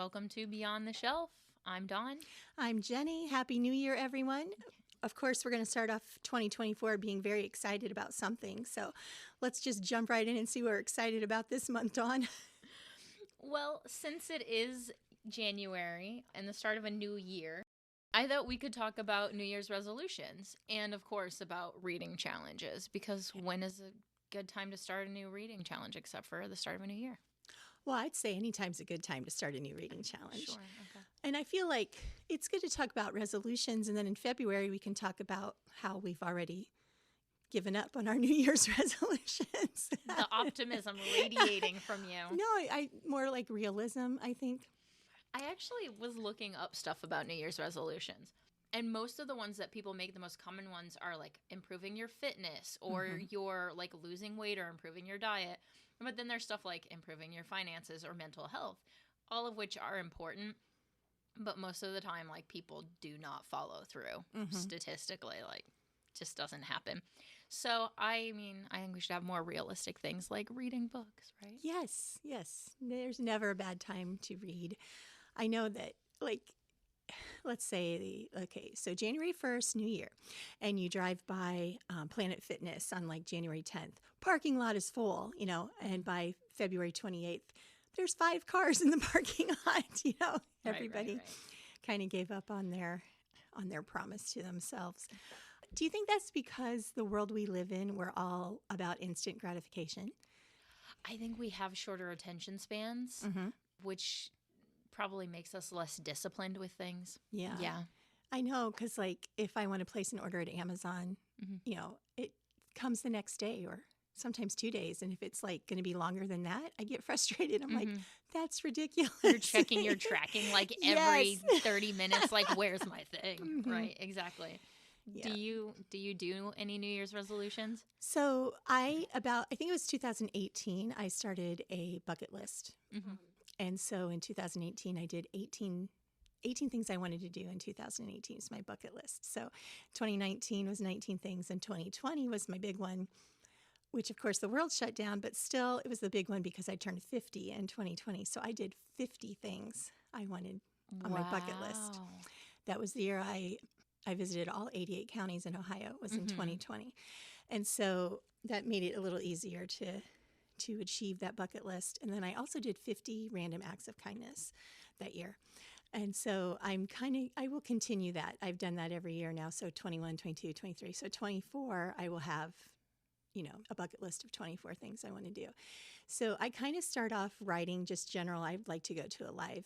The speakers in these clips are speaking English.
welcome to Beyond the Shelf. I'm Dawn. I'm Jenny. Happy New Year, everyone. Of course, we're going to start off 2024 being very excited about something. So let's just jump right in and see what we're excited about this month, Dawn. Well, since it is January and the start of a new year, I thought we could talk about New Year's resolutions and, of course, about reading challenges, because when is a good time to start a new reading challenge except for the start of a new year? Well, I'd say anytime's a good time to start a new reading challenge. Sure, okay. And I feel like it's good to talk about resolutions, and then in February we can talk about how we've already given up on our New Year's resolutions. The optimism radiating from you. No, I more like realism, I think. I actually was looking up stuff about New Year's resolutions. And most of the ones that people make, the most common ones are like improving your fitness or your like losing weight or improving your diet. But then there's stuff like improving your finances or mental health, all of which are important. But most of the time, like, people do not follow through statistically. Like, just doesn't happen. So, I mean, I think we should have more realistic things like reading books, right? Yes. There's never a bad time to read. I know that, like, let's say, so January 1st, New Year, and you drive by Planet Fitness on like January 10th. Parking lot is full, and by February 28th, there's 5 cars in the parking lot, Everybody kind of gave up on their promise to themselves. Do you think that's because the world we live in, we're all about instant gratification? I think we have shorter attention spans, which probably makes us less disciplined with things. Yeah. Yeah. I know, because like if I want to place an order at Amazon, it comes the next day or sometimes 2 days. And if it's like going to be longer than that, I get frustrated. I'm like, that's ridiculous. You're checking your tracking like every 30 minutes, like, where's my thing? Right, exactly. Yeah. Do you do any New Year's resolutions? So I think it was 2018, I started a bucket list. And so in 2018, I did 18 things I wanted to do in 2018 is my bucket list. So 2019 was 19 things, and 2020 was my big one, which of course the world shut down, but still it was the big one because I turned 50 in 2020. So I did 50 things I wanted on my bucket list. That was the year I visited all 88 counties in Ohio. It was in 2020. And so that made it a little easier to achieve that bucket list. And then I also did 50 random acts of kindness that year. And so I will continue that. I've done that every year now. So 21, 22, 23. So 24, I will have, a bucket list of 24 things I want to do. So I kind of start off writing just general. I'd like to go to a live,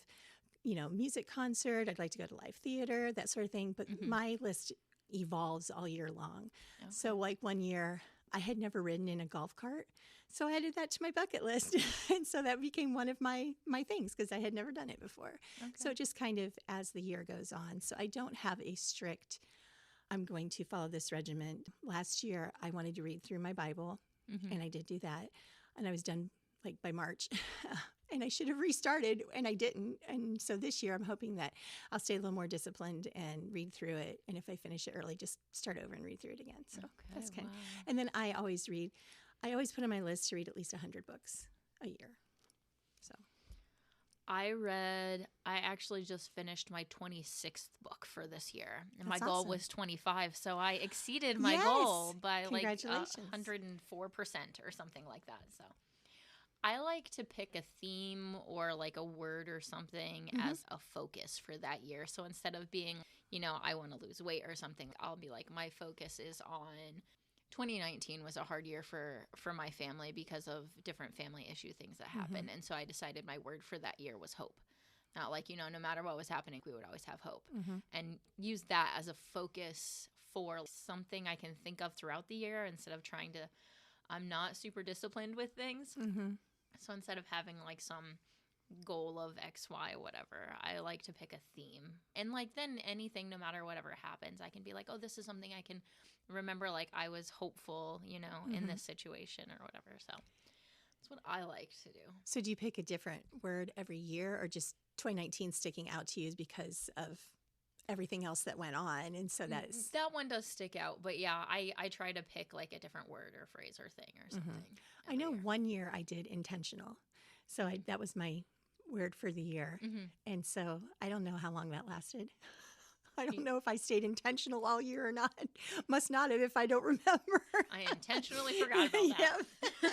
music concert. I'd like to go to live theater, that sort of thing. But my list evolves all year long. Okay. So like one year, I had never ridden in a golf cart. So I added that to my bucket list. And so that became one of my things because I had never done it before. Okay. So just kind of as the year goes on. So I don't have a strict, I'm going to follow this regimen. Last year, I wanted to read through my Bible, and I did do that. And I was done like by March. And I should have restarted, and I didn't. And so this year, I'm hoping that I'll stay a little more disciplined and read through it. And if I finish it early, just start over and read through it again. So that's kind of. And then I always put on my list to read at least 100 books a year. So I actually just finished my 26th book for this year. And that's my goal awesome. was 25. So I exceeded my goal by like 104% or something like that. So I like to pick a theme or like a word or something as a focus for that year. So instead of being, I want to lose weight or something, I'll be like, my focus is on 2019 was a hard year for my family because of different family issue things that happened. And so I decided my word for that year was hope. Not like, no matter what was happening, we would always have hope. And use that as a focus for something I can think of throughout the year instead of I'm not super disciplined with things. So instead of having like some goal of X, Y, whatever, I like to pick a theme. And like then anything, no matter whatever happens, I can be like, oh, this is something I can remember. Like I was hopeful, in this situation or whatever. So that's what I like to do. So do you pick a different word every year, or just 2019 sticking out to you because of everything else that went on? And so that one does stick out. But yeah, I try to pick like a different word or phrase or thing or something. I know 1 year I did intentional. So that was my word for the year. Mm-hmm. And so I don't know how long that lasted. I don't know if I stayed intentional all year or not. Must not have if I don't remember. I intentionally forgot about that. Yep.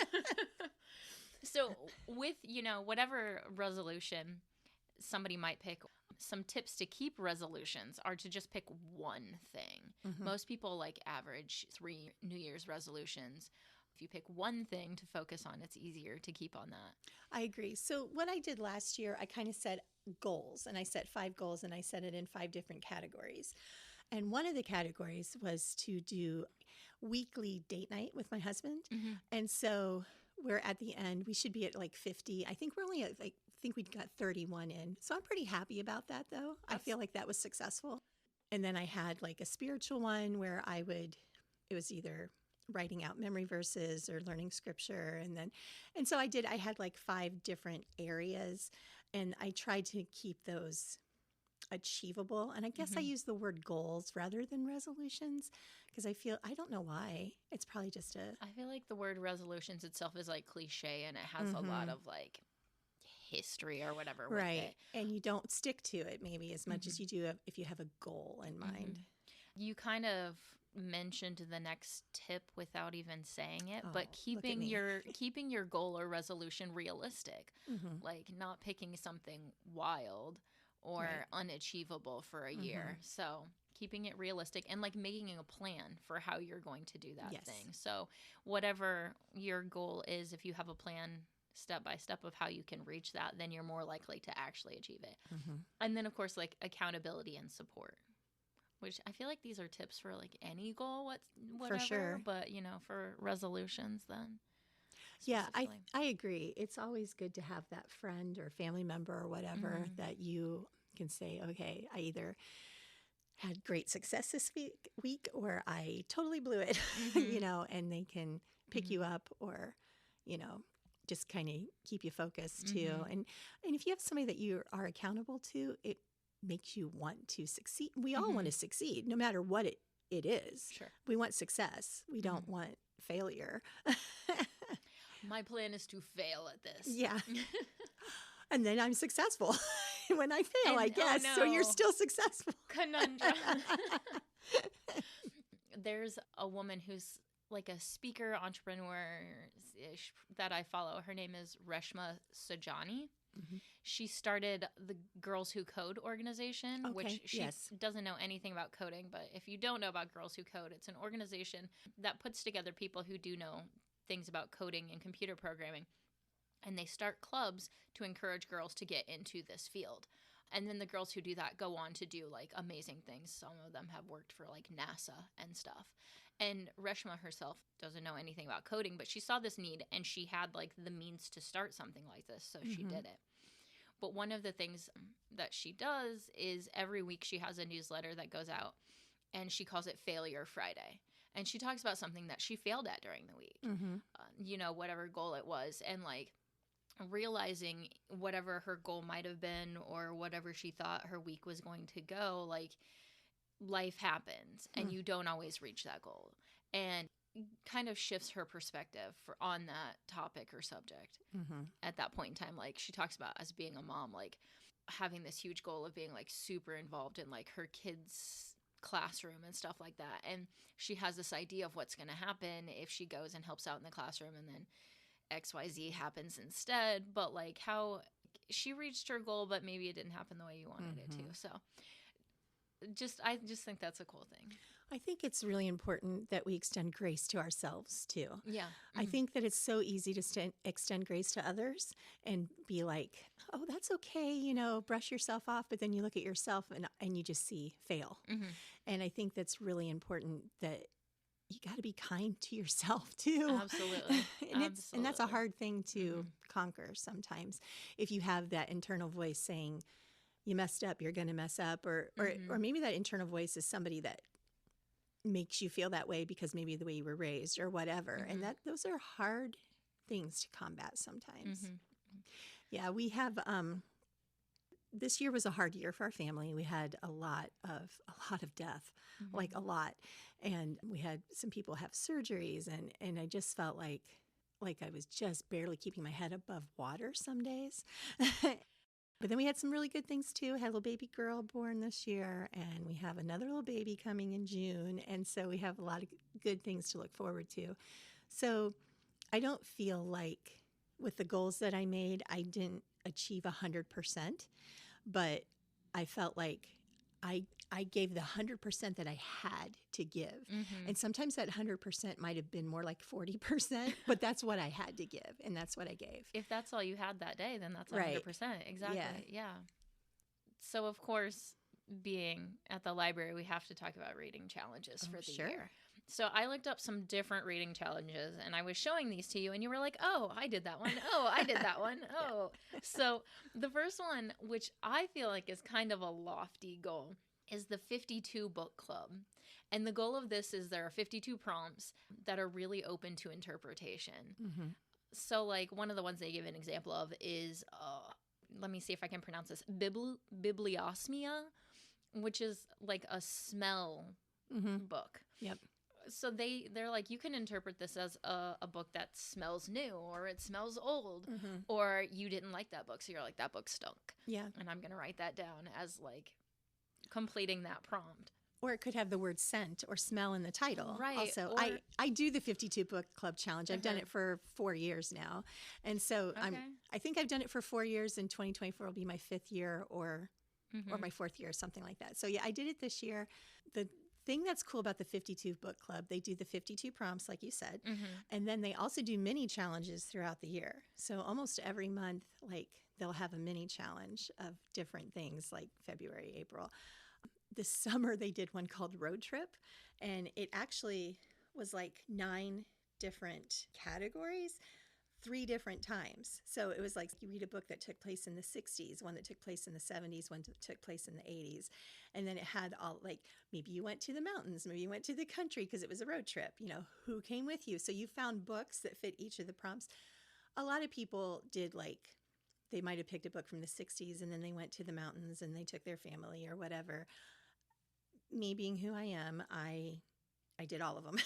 So with, whatever resolution somebody might pick, some tips to keep resolutions are to just pick one thing. Mm-hmm. Most people average 3 New Year's resolutions. If you pick one thing to focus on, it's easier to keep on that. I agree. So what I did last year, I kind of set goals, and I set 5 goals, and I set it in 5 different categories. And one of the categories was to do weekly date night with my husband. Mm-hmm. And so we're at the end, we should be at 50. I think we're only at I think we got 31 in. So I'm pretty happy about that, though. I feel like that was successful. And then I had a spiritual one where it was either writing out memory verses or learning scripture. And so I had 5 different areas, and I tried to keep those achievable. And I guess I use the word goals rather than resolutions because I don't know why. It's probably just I feel like the word resolutions itself is cliche, and it has a lot of history or whatever with it. And you don't stick to it maybe as much as you do if you have a goal in mind. You kind of mentioned the next tip without even saying it, but keeping your goal or resolution realistic, not picking something wild or unachievable for a year. So keeping it realistic and making a plan for how you're going to do that thing. So whatever your goal is, if you have a plan step by step of how you can reach that, then you're more likely to actually achieve it. And then of course accountability and support, which I feel like these are tips for any goal, whatever. For sure. But for resolutions then. Yeah, I agree. It's always good to have that friend or family member or whatever that you can say, okay, I either had great success this week or I totally blew it, and they can pick you up or, just kind of keep you focused too. And if you have somebody that you are accountable to, it makes you want to succeed. We all want to succeed, no matter what it is. Sure. We want success. We don't want failure. My plan is to fail at this. Yeah. And then I'm successful when I fail, I guess. Oh no. So you're still successful. Conundrum. There's a woman who's a speaker, entrepreneur-ish that I follow. Her name is Reshma Saujani. She started the Girls Who Code organization, which she doesn't know anything about coding. But if you don't know about Girls Who Code, it's an organization that puts together people who do know things about coding and computer programming. And they start clubs to encourage girls to get into this field. And then the girls who do that go on to do amazing things. Some of them have worked for NASA and stuff. And Reshma herself doesn't know anything about coding, but she saw this need and she had the means to start something like this. So she did it. But one of the things that she does is every week she has a newsletter that goes out and she calls it Failure Friday. And she talks about something that she failed at during the week, whatever goal it was. And realizing whatever her goal might have been or whatever she thought her week was going to go, life happens and you don't always reach that goal. And kind of shifts her perspective on that topic or subject at that point in time. She talks about as being a mom, having this huge goal of being super involved in her kids' classroom and stuff like that. And she has this idea of what's going to happen if she goes and helps out in the classroom and then XYZ happens instead. But how she reached her goal, but maybe it didn't happen the way you wanted it to. So I just think that's a cool thing. I think it's really important that we extend grace to ourselves too. Yeah. I think that it's so easy to extend grace to others and be oh, that's okay, brush yourself off. But then you look at yourself and you just see fail. And I think that's really important that you got to be kind to yourself too. Absolutely. And that's a hard thing to conquer sometimes. If you have that internal voice saying, you messed up, you're going to mess up, or maybe that internal voice is somebody that makes you feel that way because maybe the way you were raised or whatever. And those are hard things to combat sometimes. Yeah, we have this year was a hard year for our family. We had a lot of death, a lot. And we had some people have surgeries and I just felt like I was just barely keeping my head above water some days. But then we had some really good things too. Had a little baby girl born this year, and we have another little baby coming in June. And so we have a lot of good things to look forward to. So I don't feel like with the goals that I made, I didn't achieve 100%, but I felt like I gave the 100% that I had to give. Mm-hmm. And sometimes that 100% might have been more like 40%, but that's what I had to give, and that's what I gave. If that's all you had that day, then that's 100%. Right. Exactly. Yeah. So, of course, being at the library, we have to talk about reading challenges for the year. So I looked up some different reading challenges, and I was showing these to you, and you were like, oh, I did that one. Oh, I did that one. Oh. Yeah. So the first one, which I feel like is kind of a lofty goal, is the 52 book club. And the goal of this is there are 52 prompts that are really open to interpretation. Mm-hmm. So like one of the ones they give an example of is, let me see if I can pronounce this, bibliosmia, which is like a smell book. Yep. So they're like, you can interpret this as a book that smells new, or it smells old, or you didn't like that book. So you're like, that book stunk. Yeah. And I'm going to write that down as like completing that prompt. Or it could have the word scent or smell in the title. Right. Also, I do the 52 book club challenge. I've done it for 4 years now. And so I think I've done it for 4 years, and 2024 will be my 5th year or my 4th year, something like that. So yeah, I did it this year. The thing that's cool about the 52 book club, they do the 52 prompts, like you said, and then they also do mini challenges throughout the year. So almost every month, like they'll have a mini challenge of different things, like February, April. This summer they did one called Road Trip, and it actually was like 9 different categories, 3 different times. So it was like you read a book that took place in the 60s, one that took place in the 70s, one that took place in the 80s. And then it had all, like, maybe you went to the mountains, maybe you went to the country because it was a road trip, you know, who came with you. So you found books that fit each of the prompts. A lot of people did, like, they might have picked a book from the 60s and then they went to the mountains and they took their family or whatever. Me being who I am, I did all of them.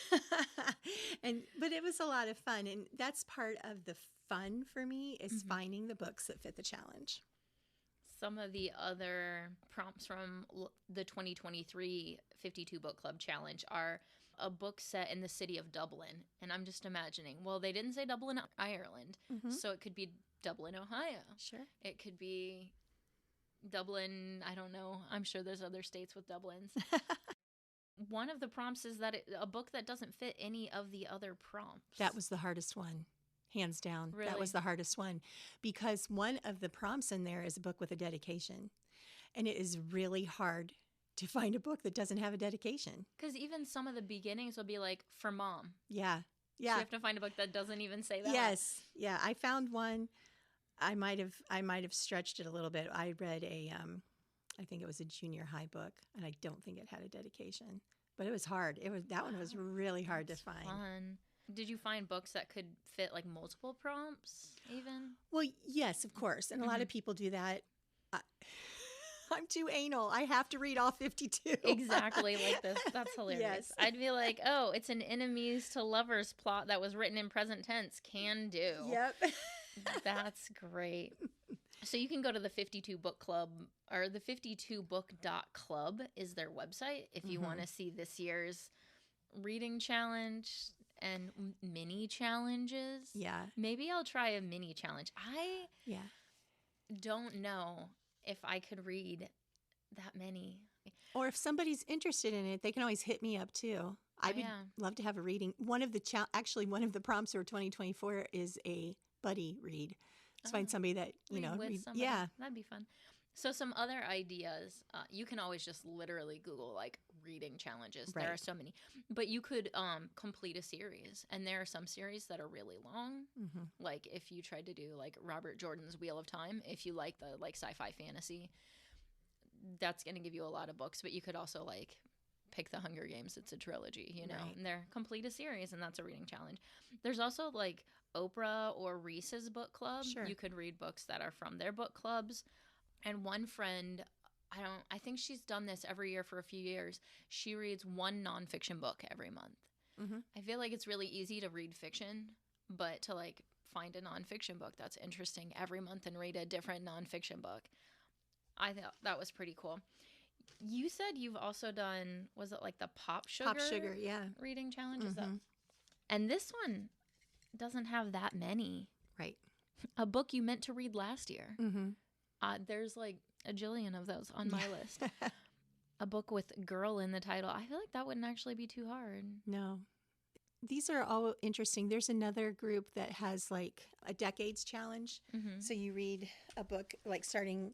But it was a lot of fun. And that's part of the fun for me is finding the books that fit the challenge. Some of the other prompts from the 2023 52 Book Club Challenge are a book set in the city of Dublin. And I'm just imagining, well, they didn't say Dublin, Ireland. So it could be Dublin, Ohio. Sure. It could be Dublin, I don't know. I'm sure there's other states with Dublins. One of the prompts is that a book that doesn't fit any of the other prompts. That was the hardest one, hands down. Really? That was the hardest one because one of the prompts in there is a book with a dedication. And it is really hard to find a book that doesn't have a dedication. Because even some of the beginnings will be like, for mom. Yeah. Yeah. So you have to find a book that doesn't even say that. Yes. Yeah. I found one. I might have stretched it a little bit. I read I think it was a junior high book, and I don't think it had a dedication. But it was hard. That one was really hard to find. Fun. Did you find books that could fit like multiple prompts even? Well, yes, of course. And a lot of people do that. I'm too anal. I have to read all 52. Exactly like this. That's hilarious. Yes. I'd be like, oh, it's an enemies to lovers plot that was written in present tense. Can do. Yep. That's great. So you can go to the 52 Book Club, or the 52book.club is their website if you want to see this year's reading challenge and mini challenges. Yeah. Maybe I'll try a mini challenge. I don't know if I could read that many. Or if somebody's interested in it, they can always hit me up too. I would love to have a reading. One of the prompts for 2024 is a buddy read. Let's find somebody that, read. Yeah. That'd be fun. So some other ideas, you can always just literally Google like reading challenges. Right. There are so many. But you could complete a series. And there are some series that are really long. Like if you tried to do like Robert Jordan's Wheel of Time, if you like the like sci-fi fantasy, that's going to give you a lot of books. But you could also like pick the Hunger Games. It's a trilogy, right. And they're complete a series, and that's a reading challenge. There's also like Oprah or Reese's book club. Sure. You could read books that are from their book clubs. And one friend, I think she's done this every year for a few years. She reads one nonfiction book every month. I feel like it's really easy to read fiction, but to like find a nonfiction book that's interesting every month and read a different nonfiction book. I thought that was pretty cool. You said you've also done, was it like the Pop Sugar yeah. reading challenge? Is that? And this one doesn't have that many. Right. A book you meant to read last year. There's like a jillion of those on my list. A book with girl in the title. I feel like that wouldn't actually be too hard. No. These are all interesting. There's another group that has like a decades challenge. So you read a book like starting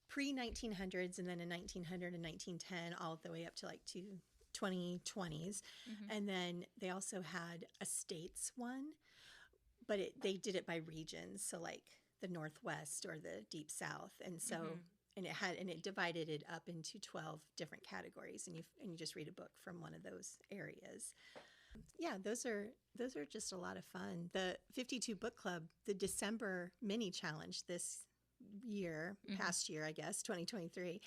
pre-1900s and then in 1900 and 1910 all the way up to like 2020s. And then they also had a states one, but they did it by regions. So like the Northwest or the Deep South. And so and it divided it up into 12 different categories, and you just read a book from one of those areas. Yeah, those are just a lot of fun. The 52 Book Club, the December mini challenge this year, past year, I guess, 2023,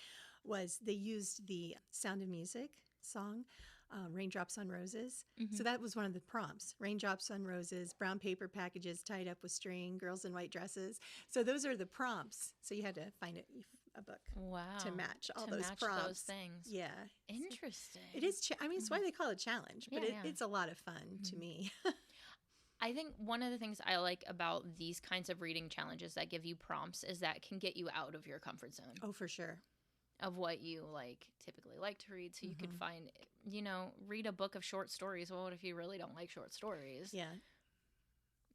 was they used the Sound of Music song, Raindrops on Roses. So that was one of the prompts. Raindrops on roses, brown paper packages tied up with string, girls in white dresses. So those are the prompts. So you had to find a book to match all those prompts. Those things. Yeah. Interesting. It is. It's why they call it challenge, but it's a lot of fun to me. I think one of the things I like about these kinds of reading challenges that give you prompts is that can get you out of your comfort zone. Oh, for sure. Of what you typically like to read. So you could find, read a book of short stories. Well, what if you really don't like short stories? Yeah.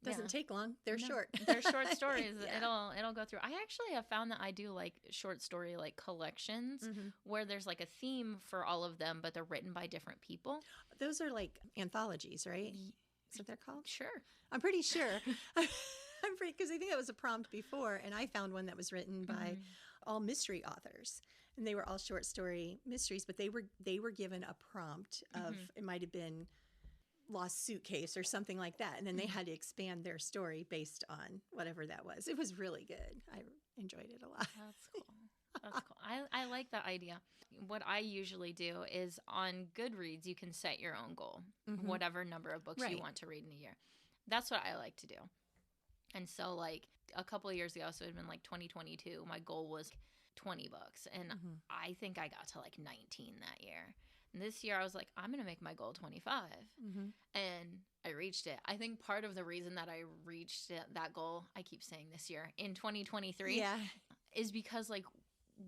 Doesn't take long. They're short. They're short stories. It'll go through. I actually have found that I do like short story collections where there's like a theme for all of them, but they're written by different people. Those are like anthologies, right? Is what they're called? Sure. I'm pretty sure. Because I think that was a prompt before, and I found one that was written by all mystery authors, and they were all short story mysteries, but they were given a prompt of it might have been lost suitcase or something like that, and then they had to expand their story based on whatever that was. It was really good. I enjoyed it a lot. That's cool. That's cool. I like that idea. What I usually do is on Goodreads, you can set your own goal, whatever number of books you want to read in a year. That's what I like to do. And so like a couple of years ago, so it had been like 2022, my goal was 20 books. And I think I got to like 19 that year. And this year I was like, I'm going to make my goal 25. And I reached it. I think part of the reason that I reached that goal, I keep saying this year, in 2023, is because like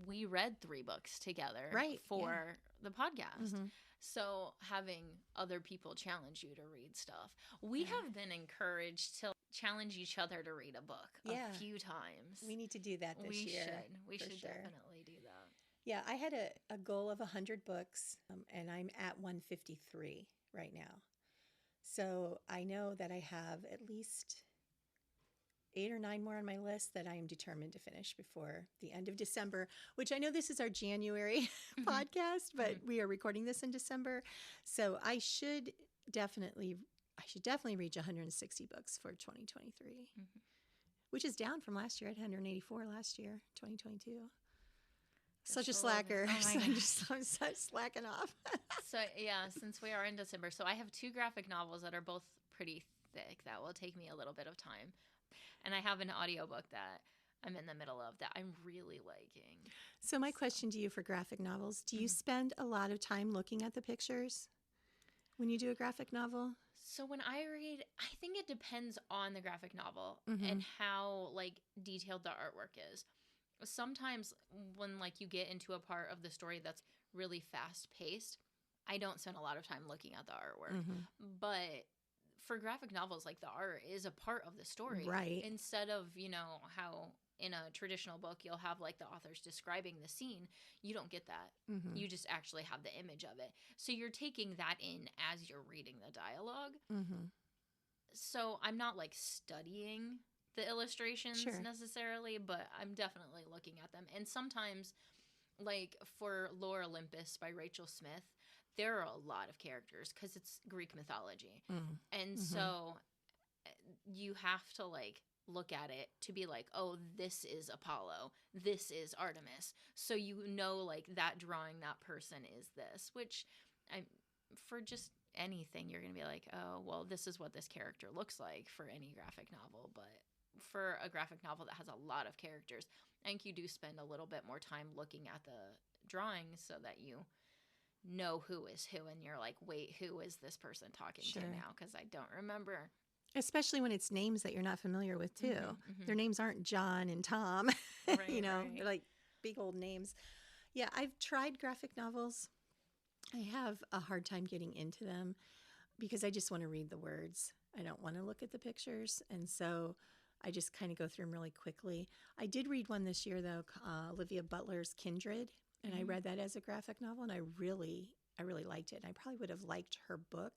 we read 3 books together for the podcast. So having other people challenge you to read stuff. We have been encouraged to challenge each other to read a book a few times. We need to do that this year. We should definitely do that. Yeah, I had a goal of 100 books, and I'm at 153 right now. So I know that I have at least 8 or 9 more on my list that I am determined to finish before the end of December, which I know this is our January podcast, but we are recording this in December. So I should definitely reach 160 books for 2023, which is down from last year. I had 184 last year, 2022. Such a slacker. I'm such slacking off. So yeah, since we are in December, so I have 2 graphic novels that are both pretty thick. That will take me a little bit of time. And I have an audiobook that I'm in the middle of that I'm really liking. So my question to you for graphic novels, do you spend a lot of time looking at the pictures when you do a graphic novel? So when I read, I think it depends on the graphic novel and how detailed the artwork is. Sometimes when you get into a part of the story that's really fast paced, I don't spend a lot of time looking at the artwork. But for graphic novels, the art is a part of the story. Right. Instead of, how in a traditional book you'll have the authors describing the scene, you don't get that. You just actually have the image of it. So you're taking that in as you're reading the dialogue. So I'm not studying the illustrations necessarily, but I'm definitely looking at them. And sometimes, for Lore Olympus by Rachel Smith, there are a lot of characters because it's Greek mythology. And so you have to look at it to be oh, this is Apollo, this is Artemis. So that drawing that person is this, which for just anything, you're going to be like, oh, well, this is what this character looks like for any graphic novel. But for a graphic novel that has a lot of characters, I think you do spend a little bit more time looking at the drawings so that you know who is who, and you're like, wait, who is this person talking to now? Because I don't remember. Especially when it's names that you're not familiar with, too. Their names aren't John and Tom. Right, they're like big old names. Yeah, I've tried graphic novels. I have a hard time getting into them because I just want to read the words. I don't want to look at the pictures. And so I just kind of go through them really quickly. I did read one this year, though, Olivia Butler's Kindred. And I read that as a graphic novel, and I really liked it. And I probably would have liked her book,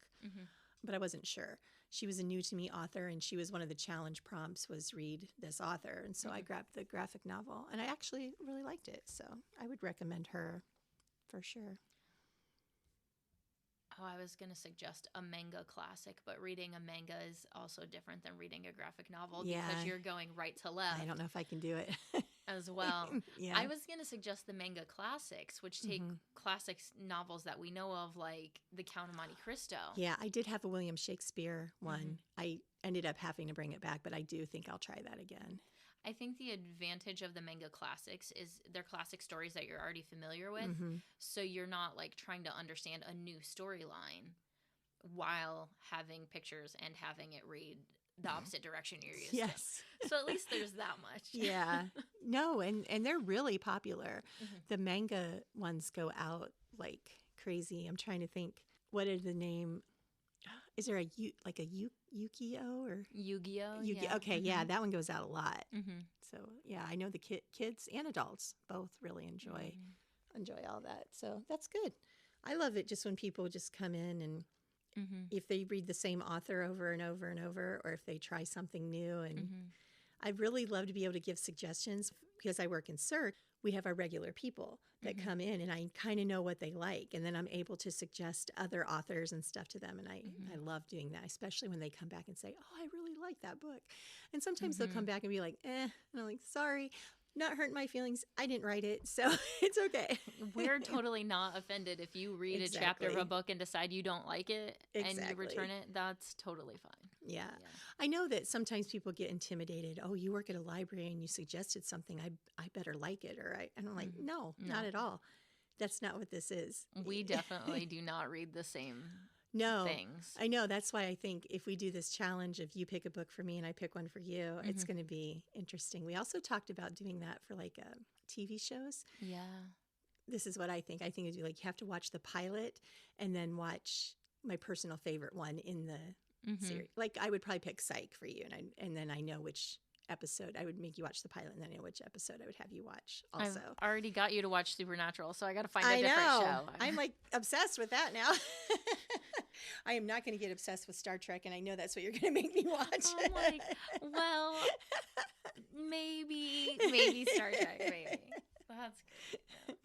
but I wasn't sure. She was a new to me author, and she was one of the challenge prompts was read this author. And so I grabbed the graphic novel, and I actually really liked it. So I would recommend her for sure. Oh, I was going to suggest a manga classic, but reading a manga is also different than reading a graphic novel because you're going right to left. I don't know if I can do it. As well. I was going to suggest the manga classics, which take classic novels that we know of, like The Count of Monte Cristo. Yeah, I did have a William Shakespeare one. I ended up having to bring it back, but I do think I'll try that again. I think the advantage of the manga classics is they're classic stories that you're already familiar with. So you're not like trying to understand a new storyline while having pictures and having it read the opposite direction you're used to. So at least there's that much. No, and they're really popular. The manga ones go out like crazy. I'm trying to think. What is the name? Is there Yu-Gi-Oh or Yu-Gi-Oh? Yeah. Okay, that one goes out a lot. So yeah, I know the kids and adults both really enjoy all that. So that's good. I love it just when people just come in and if they read the same author over and over and over, or if they try something new. And I really love to be able to give suggestions because I work in CERC. We have our regular people that come in, and I kind of know what they like. And then I'm able to suggest other authors and stuff to them. And I love doing that, especially when they come back and say, oh, I really like that book. And sometimes they'll come back and be like, And I'm like, sorry. Not hurting my feelings. I didn't write it, so it's okay. We're totally not offended if you read a chapter of a book and decide you don't like it and you return it. That's totally fine. Yeah. I know that sometimes people get intimidated. Oh, you work at a library and you suggested something. I better like it. And I'm like, no, not at all. That's not what this is. We definitely do not read the same things. I know. That's why I think if we do this challenge of you pick a book for me and I pick one for you, it's going to be interesting. We also talked about doing that for like TV shows. Yeah. This is what I think. I think it'd be like you have to watch the pilot and then watch my personal favorite one in the series. Like I would probably pick Psych for you, and then I know which episode. I would make you watch the pilot, and then I know which episode I would have you watch also. I've already got you to watch Supernatural, so I got to find a different show. I'm like obsessed with that now. I am not going to get obsessed with Star Trek, and I know that's what you're going to make me watch. I'm like, well, maybe Star Trek, maybe. That's good. Yeah.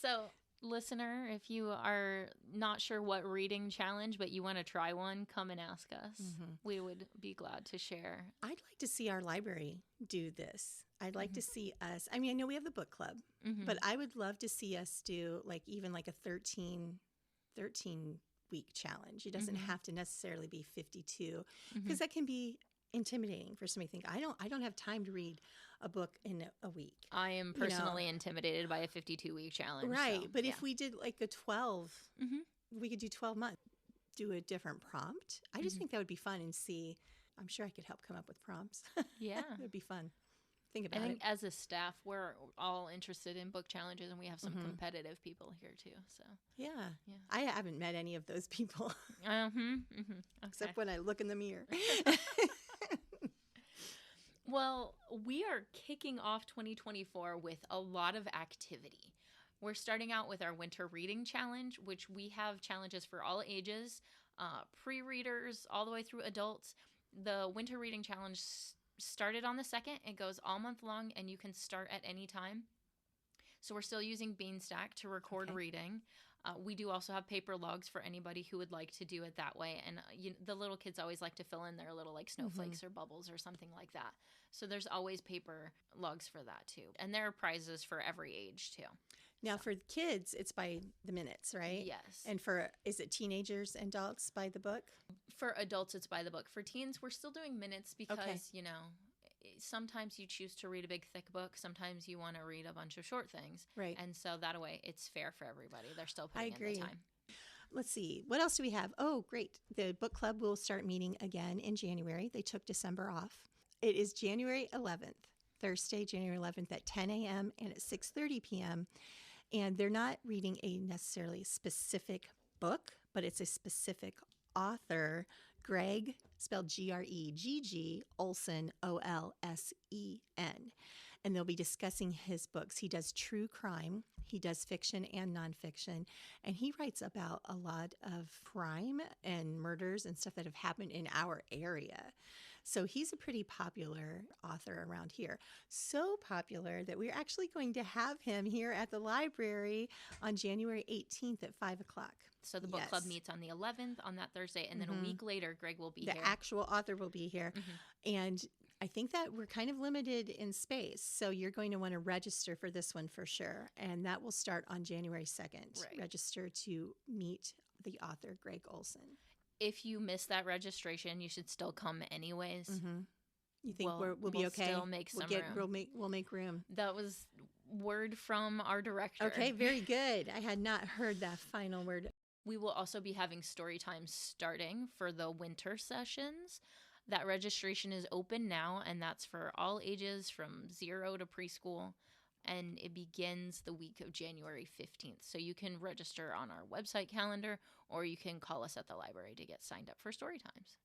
So, listener, if you are not sure what reading challenge, but you want to try one, come and ask us. We would be glad to share. I'd like to see our library do this. I'd like to see us. I mean, I know we have the book club, but I would love to see us do even a 13 week challenge. It doesn't have to necessarily be 52 because that can be intimidating for somebody to think, I don't have time to read a book in a week. I am personally intimidated by a 52-week challenge. Right. So, but if we did like a 12, we could do 12 months, do a different prompt. I just think that would be fun and see. I'm sure I could help come up with prompts. Yeah. It would be fun. Think about it. I think as a staff, we're all interested in book challenges, and we have some competitive people here too. So yeah. I haven't met any of those people. Except when I look in the mirror. Well, we are kicking off 2024 with a lot of activity. We're starting out with our winter reading challenge, which we have challenges for all ages, pre-readers all the way through adults. The winter reading challenge started on the 2nd. It goes all month long, and you can start at any time. So we're still using Beanstack to record reading. We do also have paper logs for anybody who would like to do it that way. And the little kids always like to fill in their little like snowflakes or bubbles or something like that. So there's always paper logs for that too. And there are prizes for every age too. Now for kids, it's by the minutes, right? Yes. And is it teenagers and adults by the book? For adults, it's by the book. For teens, we're still doing minutes because, sometimes you choose to read a big, thick book. Sometimes you want to read a bunch of short things. Right. And so that way, it's fair for everybody. They're still putting in the time. Let's see. What else do we have? Oh, great. The book club will start meeting again in January. They took December off. It is January 11th, Thursday, January 11th at 10 a.m. and at 6:30 p.m. And they're not reading a necessarily specific book, but it's a specific author, Greg, spelled Gregg, Olsen, Olsen. And they'll be discussing his books. He does true crime. He does fiction and nonfiction. And he writes about a lot of crime and murders and stuff that have happened in our area. So he's a pretty popular author around here. So popular that we're actually going to have him here at the library on January 18th at 5 o'clock. So the book club meets on the 11th on that Thursday, and then a week later, Greg will be here. The actual author will be here. And I think that we're kind of limited in space, so you're going to want to register for this one for sure. And that will start on January 2nd. Right. Register to meet the author, Greg Olsen. If you miss that registration, you should still come anyways. You think we'll be okay? Still make some room. We'll make room. That was word from our director. Okay, very good. I had not heard that final word. We will also be having story times starting for the winter sessions. That registration is open now, and that's for all ages from 0 to preschool. And it begins the week of January 15th. So you can register on our website calendar, or you can call us at the library to get signed up for story times.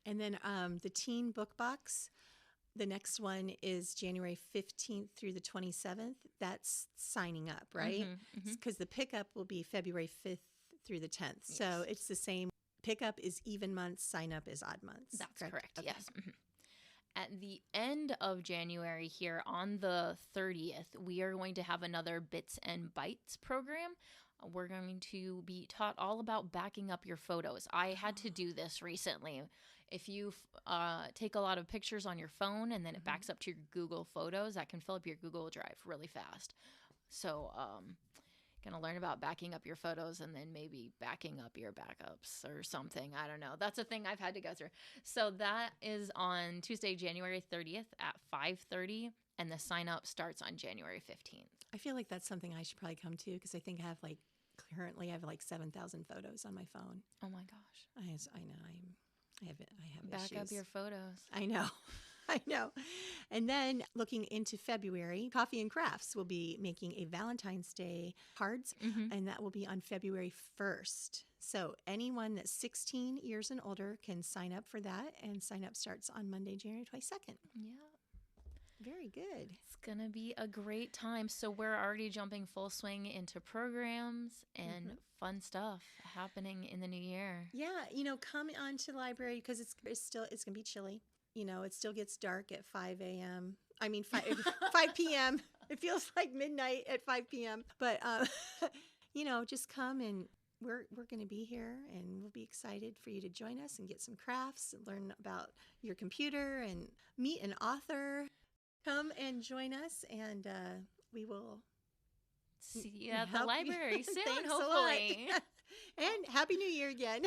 And then the Teen Book Box, the next one is January 15th through the 27th. That's signing up, right? Because the pickup will be February 5th through the 10th. Yes. So it's the same. Pickup is even months, sign up is odd months. That's correct. Okay. Yes. At the end of January here on the 30th, we are going to have another Bits and Bytes program. We're going to be taught all about backing up your photos. I had to do this recently. If you take a lot of pictures on your phone and then it backs up to your Google Photos, that can fill up your Google Drive really fast. So going to learn about backing up your photos and then maybe backing up your backups or something. I don't know. That's a thing I've had to go through. So that is on Tuesday, January 30th at 5:30, and the sign up starts on January 15th. I feel like that's something I should probably come to because I think I have currently 7,000 photos on my phone. Oh my gosh. I know. I have Back issues. up your photos. I know. I know. And then looking into February, Coffee and Crafts will be making a Valentine's Day cards, and that will be on February 1st. So anyone that's 16 years and older can sign up for that, and sign up starts on Monday, January 22nd. Yeah. Very good. It's going to be a great time. So we're already jumping full swing into programs and fun stuff happening in the new year. Yeah, come on to the library because it's going to be chilly. It still gets dark at 5 a.m. I mean, 5 p.m. It feels like midnight at 5 p.m. But, just come and we're going to be here and we'll be excited for you to join us and get some crafts and learn about your computer and meet an author. Come and join us and we will see you at the library soon, Thanks hopefully. And Happy New Year again.